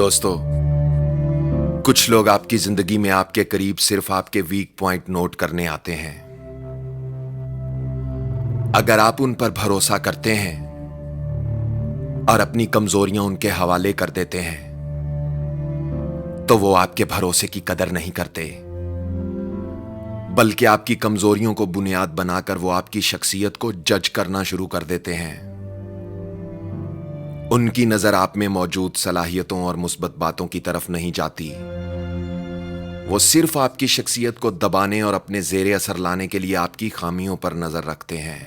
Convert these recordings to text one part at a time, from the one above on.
दोस्तों, कुछ लोग आपकी जिंदगी में आपके करीब सिर्फ आपके वीक पॉइंट नोट करने आते हैं। अगर आप उन पर भरोसा करते हैं और अपनी कमजोरियां उनके हवाले कर देते हैं तो वो आपके भरोसे की कदर नहीं करते, बल्कि आपकी कमजोरियों को बुनियाद बनाकर वो आपकी शख्सियत को जज करना शुरू कर देते हैं। उनकी नजर आप में मौजूद सलाहियतों और मुस्बत बातों की तरफ नहीं जाती। वो सिर्फ आपकी शख्सियत को दबाने और अपने ज़ेरे असर लाने के लिए आपकी खामियों पर नजर रखते हैं।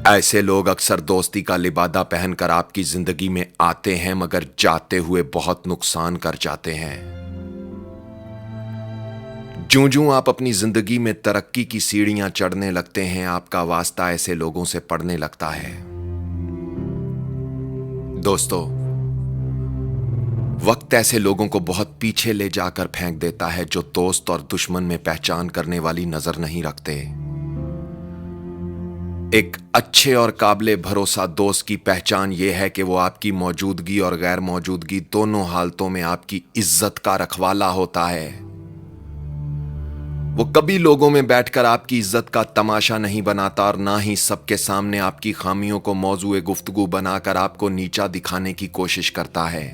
ऐसे लोग अक्सर दोस्ती का लिबादा पहनकर आपकी जिंदगी में आते हैं, मगर जाते हुए बहुत नुकसान कर जाते हैं। ज्यों-ज्यों आप अपनी जिंदगी में तरक्की की सीढ़ियां चढ़ने लगते हैं, आपका वास्ता ऐसे लोगों से पड़ने लगता है। दोस्तों, वक्त ऐसे लोगों को बहुत पीछे ले जाकर फेंक देता है जो दोस्त और दुश्मन में पहचान करने वाली नजर नहीं रखते। एक अच्छे और काबिले भरोसा दोस्त की पहचान यह है कि वो आपकी मौजूदगी और गैर मौजूदगी दोनों हालतों में आपकी इज्जत का रखवाला होता है। वो कभी लोगों में बैठकर आपकी इज्जत का तमाशा नहीं बनाता और ना ही सबके सामने आपकी खामियों को मौजूए गुफ्तगू बनाकर आपको नीचा दिखाने की कोशिश करता है।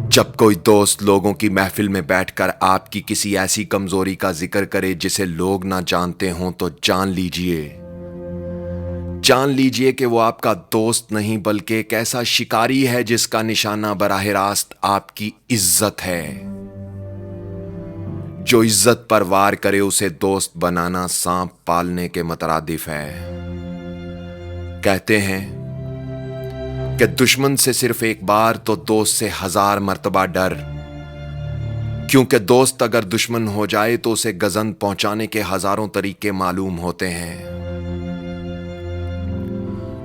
जब कोई दोस्त लोगों की महफिल में बैठकर आपकी किसी ऐसी कमजोरी का जिक्र करे जिसे लोग ना जानते हों, तो जान लीजिए कि वो आपका दोस्त नहीं बल्कि एक ऐसा शिकारी है जिसका निशाना बराह रास्त आपकी इज्जत है। जो इज्जत पर वार करे उसे दोस्त बनाना सांप पालने के मुतरादिफ है। कहते हैं कि दुश्मन से सिर्फ एक बार तो दोस्त से 1000 मर्तबा डर, क्योंकि दोस्त अगर दुश्मन हो जाए तो उसे गजन पहुंचाने के हजारों तरीके मालूम होते हैं।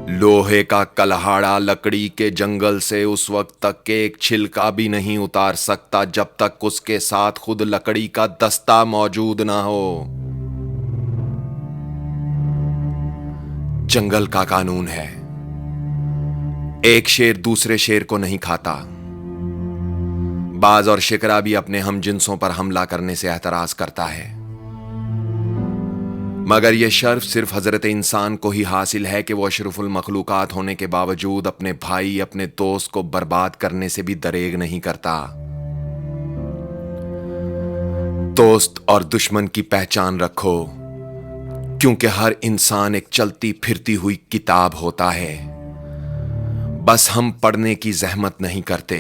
लोहे का कल्हाड़ा लकड़ी के जंगल से उस वक्त तक के एक छिलका भी नहीं उतार सकता जब तक उसके साथ खुद लकड़ी का दस्ता मौजूद ना हो। जंगल का कानून है, एक शेर दूसरे शेर को नहीं खाता। बाज और शिकरा भी अपने हमजिन्सों पर हमला करने से एतराज करता है, मगर यह शर्फ सिर्फ हजरत इंसान को ही हासिल है कि वो अशरफुल मखलूकात होने के बावजूद अपने भाई अपने दोस्त को बर्बाद करने से भी दरेग नहीं करता। दोस्त और दुश्मन की पहचान रखो, क्योंकि हर इंसान एक चलती फिरती हुई किताब होता है। बस हम पढ़ने की जहमत नहीं करते,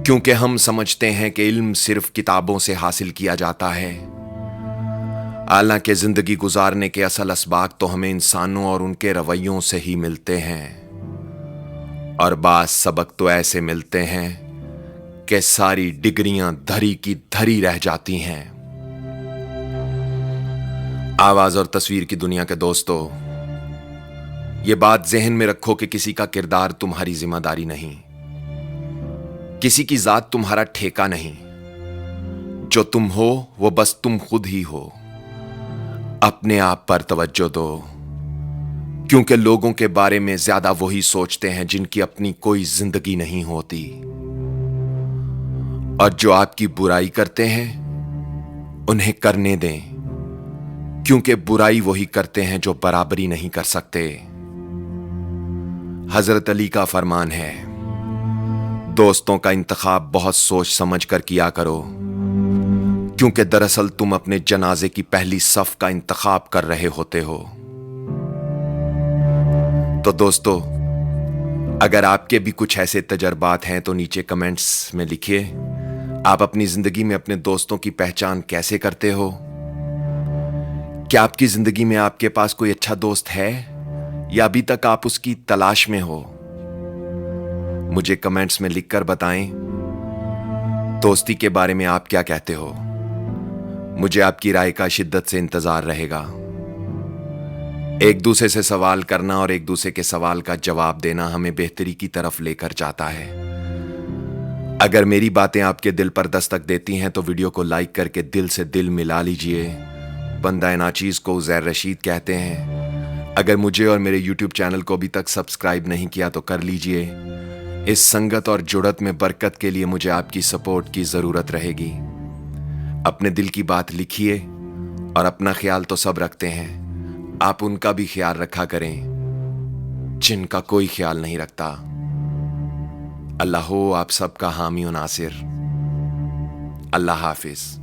क्योंकि हम समझते हैं कि इल्म सिर्फ किताबों से हासिल किया जाता है। हालांकि जिंदगी गुजारने के असल असबाक तो हमें इंसानों और उनके रवैयों से ही मिलते हैं, और बाज़ सबक तो ऐसे मिलते हैं कि सारी डिग्रियां धरी की धरी रह जाती हैं। आवाज और तस्वीर की दुनिया के दोस्तों, ये बात जहन में रखो कि किसी का किरदार तुम्हारी जिम्मेदारी नहीं, किसी की जात तुम्हारा ठेका नहीं। जो तुम हो वो बस तुम खुद ही हो। अपने आप पर तवज्जो दो, क्योंकि लोगों के बारे में ज्यादा वही सोचते हैं जिनकी अपनी कोई जिंदगी नहीं होती, और जो आपकी बुराई करते हैं उन्हें करने दें, क्योंकि बुराई वही करते हैं जो बराबरी नहीं कर सकते। हजरत अली का फरमान है, दोस्तों का इंतखाब बहुत सोच समझ कर किया करो, क्योंकि दरअसल तुम अपने जनाजे की पहली सफ का इंतखाब कर रहे होते हो। तो दोस्तों, अगर आपके भी कुछ ऐसे तजर्बात हैं तो नीचे कमेंट्स में लिखिए। आप अपनी जिंदगी में अपने दोस्तों की पहचान कैसे करते हो? क्या आपकी जिंदगी में आपके पास कोई अच्छा दोस्त है, या अभी तक आप उसकी तलाश में हो? मुझे कमेंट्स में लिखकर बताएं दोस्ती के बारे में आप क्या कहते हो। मुझे आपकी राय का शिद्दत से इंतजार रहेगा। एक दूसरे से सवाल करना और एक दूसरे के सवाल का जवाब देना हमें बेहतरी की तरफ लेकर जाता है। अगर मेरी बातें आपके दिल पर दस्तक देती हैं तो वीडियो को लाइक करके दिल से दिल मिला लीजिए। बंदा नाचीज को उज़ैर रशीद कहते हैं। اگر مجھے اور میرے یوٹیوب چینل کو ابھی تک سبسکرائب نہیں کیا تو کر لیجئے. اس سنگت اور جڑت میں برکت کے لیے مجھے آپ کی سپورٹ کی ضرورت رہے گی. اپنے دل کی بات لکھیے، اور اپنا خیال تو سب رکھتے ہیں، آپ ان کا بھی خیال رکھا کریں جن کا کوئی خیال نہیں رکھتا. اللہ ہو آپ سب کا حامی و ناصر. اللہ حافظ.